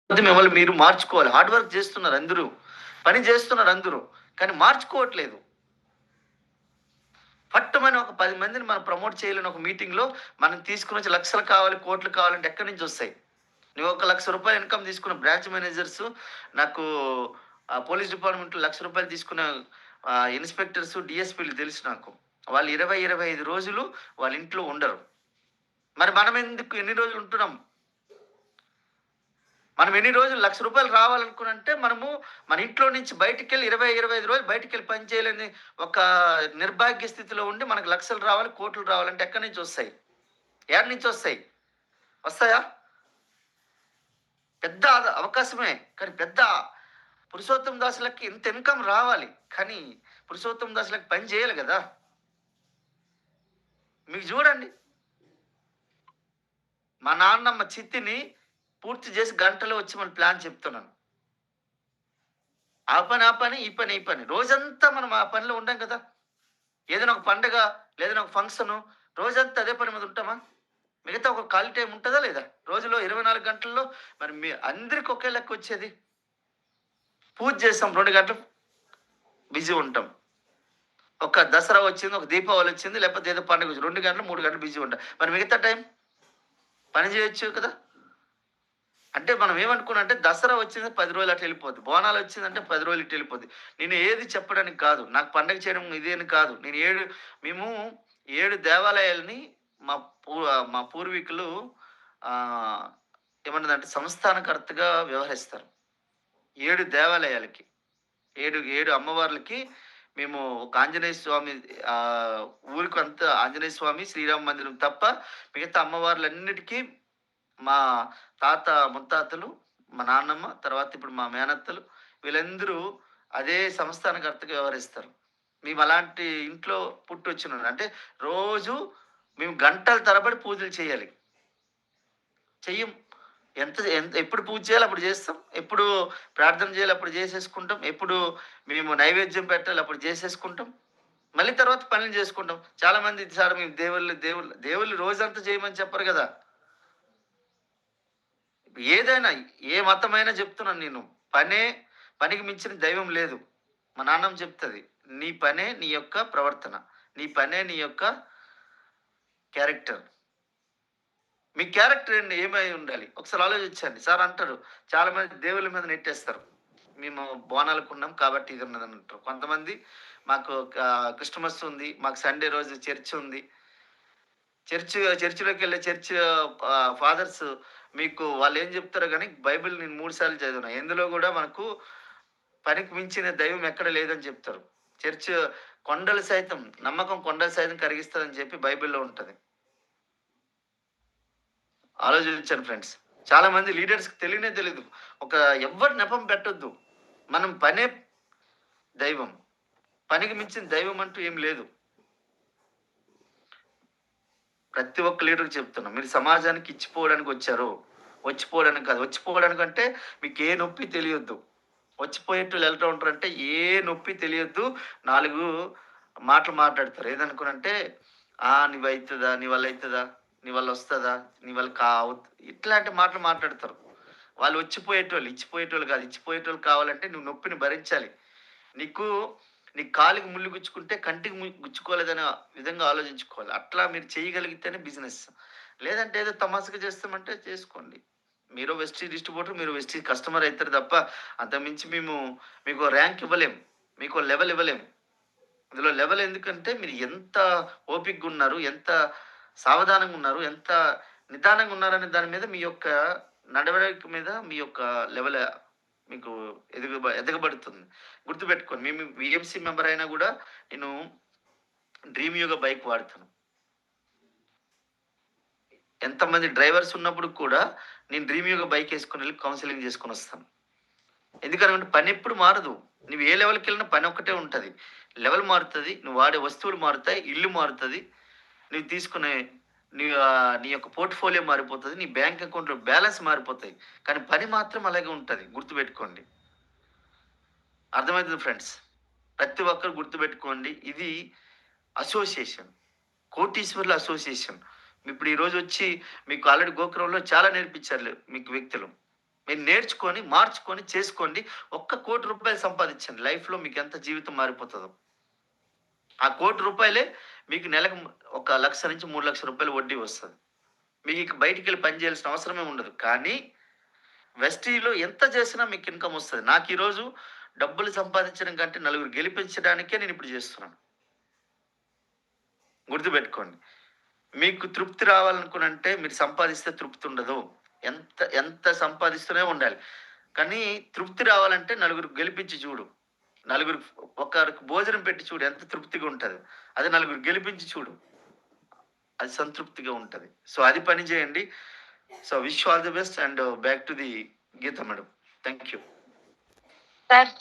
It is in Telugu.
మిమ్మల్ని మీరు మార్చుకోవాలి. హార్డ్ వర్క్ చేస్తున్నారు అందరూ. పని చేస్తున్నారు అందరూ. కానీ మార్చుకోవట్లేదు. పట్టుమని ఒక 10 మందిని మనం ప్రమోట్ చేయాలని ఒక మీటింగ్‌లో మనం తీసుకొనొచ్చి లక్షలు కావాలి, కోట్లు కావాలంటే ఎక్కడి నుంచొస్తాయి? నువ్వు ఒక రూ. 1,00,000 ఇన్‌కమ్ తీసుకున్న బ్రాంచ్ మేనేజర్సు నాకు పోలీస్ డిపార్ట్‌మెంట్‌లో రూ. 1,00,000 తీసుకున్న ఇన్స్‌పెక్టర్సు, డీఎస్‌పీలు తెలుసు నాకు. వాళ్ళు 20, 25 రోజులు వాళ్ళ ఇంట్లో ఉండరు. మరి మనం ఎందుకు ఎన్ని రోజులు ఉంటున్నాం? మనం ఎన్ని రోజులు రూ. 1,00,000 రావాలనుకునంటే మనము మన ఇంట్లో నుంచి బయటికెళ్ళి 20, 25 రోజులు బయటికెళ్ళి పని చేయలేని ఒక నిర్భాగ్య స్థితిలో ఉండి మనకు లక్షలు రావాలి, కోట్లు రావాలంటే ఎక్కడి నుంచి వస్తాయి? ఏడ నుంచి వస్తాయి? వస్తాయా? పెద్ద అవకాశమే. కానీ పెద్ద పురుషోత్తం దాసులకి ఇంత ఇన్‌కమ్ రావాలి. కానీ పురుషోత్తం దాసులకి పని చేయాలి గదా! మీకు చూడండి. మా నాన్నమ్మ చిత్తిని పూర్తి చేసి గంటలో వచ్చి మన ప్లాన్ చెప్తున్నాను. ఆ పని, ఆ పని, ఈ పని, ఈ పని. రోజంతా మనం ఆ పనిలో ఉండం కదా! ఏదైనా ఒక పండగ, లేదైనా ఒక ఫంక్షను, రోజంతా అదే పని మీద ఉంటామా? మిగతా ఒక ఖాళీ టైం ఉంటదా లేదా? రోజులో 24 గంటల్లో మరి అందరికి ఒకే లెక్కొచ్చేది. పూజ చేసాం 2 గంటలు బిజీ ఉంటాం. ఒక దసరా వచ్చింది, ఒక దీపావళి వచ్చింది, లేకపోతే ఏదో పండుగ వచ్చింది. 2 గంటలు, 3 గంటలు బిజీ ఉంటాం. మరి మిగతా టైం పని చేయొచ్చు కదా! అంటే మనం ఏమనుకున్నాం అంటే దసరా వచ్చింది 10 రోజులు అటు వెళ్ళిపోద్ది. బోనాలు వచ్చిందంటే 10 రోజులు ఇటు వెళ్ళిపోద్ది. నేను ఏది చెప్పడానికి కాదు. నాకు పండగ చేయడం ఇది అని కాదు. మేము 7 దేవాలయాల్ని మా మా పూర్వీకులు ఆహ్, ఏమన్నదంటే సంస్థానకర్తగా వ్యవహరిస్తారు. 7 దేవాలయాలకి. 7 అమ్మవార్లకి మేము ఒక ఆంజనేయ స్వామి ఆహ్, ఊరికంతా ఆంజనేయ స్వామి, శ్రీరామ మందిరం తప్ప మిగతా అమ్మవార్లన్నిటికి మా తాత ముత్తాతలు, మా నాన్నమ్మ, తర్వాత ఇప్పుడు మా మేనత్తలు వీళ్ళందరూ అదే సంస్థానకర్తగా వ్యవహరిస్తారు. మేమలాంటి ఇంట్లో పుట్టొచ్చినోళ్ళు. అంటే రోజు మేము గంటల తరబడి పూజలు చేయాలి. చెయ్యం. ఎంత ఎప్పుడు పూజ చేయాలో అప్పుడు చేస్తాం. ఎప్పుడు ప్రార్థన చేయాలో అప్పుడు చేసేసుకుంటాం. ఎప్పుడు మేము నైవేద్యం పెట్టాలి అప్పుడు చేసేసుకుంటాం. మళ్ళీ తర్వాత పనులు చేసుకుంటాం. చాలామంది సార్ మేము దేవుళ్ళు రోజంతా చేయమని చెప్పరు గదా! ఏదైనా, ఏ మతమైనా చెప్తున్నాను నేను. పనే పనికి మించిన దైవం లేదు. మా నాన్నమ్మ చెప్తది. నీ పనే నీ యొక్క ప్రవర్తన. నీ పనే నీ యొక్క క్యారెక్టర్. మీ క్యారెక్టర్ ఏంటి ఏమై ఉండాలి? ఒకసారి ఆలోచించండి. సార్ అంటారు, చాలా మంది దేవుళ్ళ మీద నెట్టేస్తారు. మేము బోనాలకున్నాం కాబట్టి ఇది ఉన్నదంటారు. కొంతమంది మాకు క్రిస్టమస్ ఉంది. మాకు సండే రోజు చర్చ్ ఉంది. చర్చిలోకెళ్ళే ఫాదర్స్ మీకు వాళ్ళేం జెప్తారో గాని బైబిల్ నేను 3 సార్లు చదివిన. ఎందులో గూడా మనకు పనికి మించిన దైవం ఎక్కడ లేదని చెప్తారు. చర్చ్ కొండలు సైతం కరిగిస్తదని చెప్పి బైబిల్‌లో ఉంటది. ఆలోచించండి ఫ్రెండ్స్. చాలా మంది లీడర్స్‌కి తెలియనే తెలీదు. ఒక ఎవ్వరి నెపం పెట్టొద్దు. మనం పనే దైవం. పనికి మించిన దైవం అంటూ ఏం లేదు. ప్రతి ఒక్క లీడర్‌కి చెప్తున్నా. మీరు సమాజానికి ఇచ్చిపోవడానికొచ్చారు. వచ్చిపోవడానికి కాదు. వచ్చిపోవడానికంటే మీకే నొప్పి తెలియొద్దు. వచ్చిపోయేటోళ్ళు ఎట్లా ఉంటారంటే ఏ నొప్పి తెలియొద్దు. 4 మాటలు మాట్లాడతారు. ఏదనుకోనంటే, "నీవైతదా? నీ వల్ల అయితదా? నీ వల్ల వస్తదా? నీ వల్ల ఇట్లాంటి మాటలు మాట్లాడతారు. వాళ్ళు వచ్చిపోయేటోళ్ళు. ఇచ్చిపోయేటోళ్ళు కాదు. ఇచ్చిపోయేటోళ్ళు కావాలంటే నువ్వు నొప్పిని భరించాలి. నీకు నీ కాలికి ముల్లు గుచ్చుకుంటే కంటికి గుచ్చుకోలేదనే విధంగా ఆలోచించుకోవాలి. అట్లా మీరు చేయగలిగితేనే బిజినెస్. లేదంటే ఏదో తమాషాగా చేస్తామంటే చేసుకోండి. మీరు వెస్టీజ్ డిస్ట్రిబ్యూటర్, మీరు వెస్టీజ్ కస్టమర్ అయితారు తప్ప అంతకుమించి మేము మీకో ర్యాంక్ ఇవ్వలేం. మీకో లెవెల్ ఇవ్వలేం. ఇందులో లెవెల్ ఎందుకంటే మీరు ఎంత ఓపికగున్నారు, ఎంత సావధానంగా ఉన్నారు, ఎంత నిదానంగా ఉన్నారనే దాని మీద మీ యొక్క నడవడిక మీద మీ యొక్క లెవెల్ మీకు ఎదగబడుతుంది. గుర్తుపెట్టుకోండి. మేము వీఎంసీ మెంబర్ అయినా గూడా నేను డ్రీమ్ యోగా బైక్ వాడతాను. ఎంతమంది డ్రైవర్స్ ఉన్నప్పుడు కూడా నేను డ్రీమ్ యోగా బైక్ ఏసుకొనెళ్ళి కౌన్సెలింగ్ జేసుకొనొస్తాను. ఎందుకనంటే పనెప్పుడు మారదు. నువ్వు ఏ లెవెల్‌కెళ్ళినా పనొక్కటే ఉంటది. లెవెల్ మారుతది. నువ్వు వాడే వస్తువులు మారుతాయి. ఇల్లు మారుతది. నువ్వు తీసుకునే నీ యొక్క పోర్ట్‌ఫోలియో మారిపోతది. నీ బ్యాంక్ అకౌంట్‌లో బ్యాలెన్స్ మారిపోతాయి. కానీ పని మాత్రం అలాగే ఉంటది. గుర్తుపెట్టుకోండి. అర్థమైతది ఫ్రెండ్స్. ప్రతి ఒక్కరు గుర్తుపెట్టుకోండి. ఇది అసోసియేషన్. కోటీశ్వర్ల అసోసియేషన్. ఇప్పుడు ఈరోజొచ్చి మీకు ఆల్రెడీ గోకురంలో చాలా నేర్పించారు మీకు వ్యక్తులు. మీరు నేర్చుకొని, మార్చుకొని, చేసుకోండి. ఒక్క ₹1,00,00,000 సంపాదించండి. లైఫ్‌లో మీకు ఎంత జీవితం మారిపోతదో. ఆ ₹1,00,00,000 మీకు నెలకు ఒక 1,00,000-3,00,000 వడ్డీ వస్తది. మీకు బయటికెళ్ళి పని చేయాల్సిన అవసరమే ఉండదు. కానీ వెస్టీలో ఎంత చేసినా మీకు ఇన్‌కమ్ వస్తది. నాకు ఈరోజు డబ్బులు సంపాదించడం కంటే నలుగురు గెలిపించడానికే నేనిప్పుడు చేస్తున్నాను. గుర్తుపెట్టుకోండి. మీకు తృప్తి రావాలనుకునంటే మీరు సంపాదిస్తే తృప్తి ఉండదు. ఎంత ఎంత సంపాదిస్తూనే ఉండాలి. కానీ తృప్తి రావాలంటే నలుగురు గెలిపించి చూడు. నలుగురు ఒకరికి భోజనం పెట్టి చూడు ఎంత తృప్తిగా ఉంటది. అదే నలుగురు గెలిపించి చూడు. అది సంతృప్తిగా ఉంటది. సో, అది పని చేయండి. So, wish you all the best and back to the Geeta madam. Thank you. Sir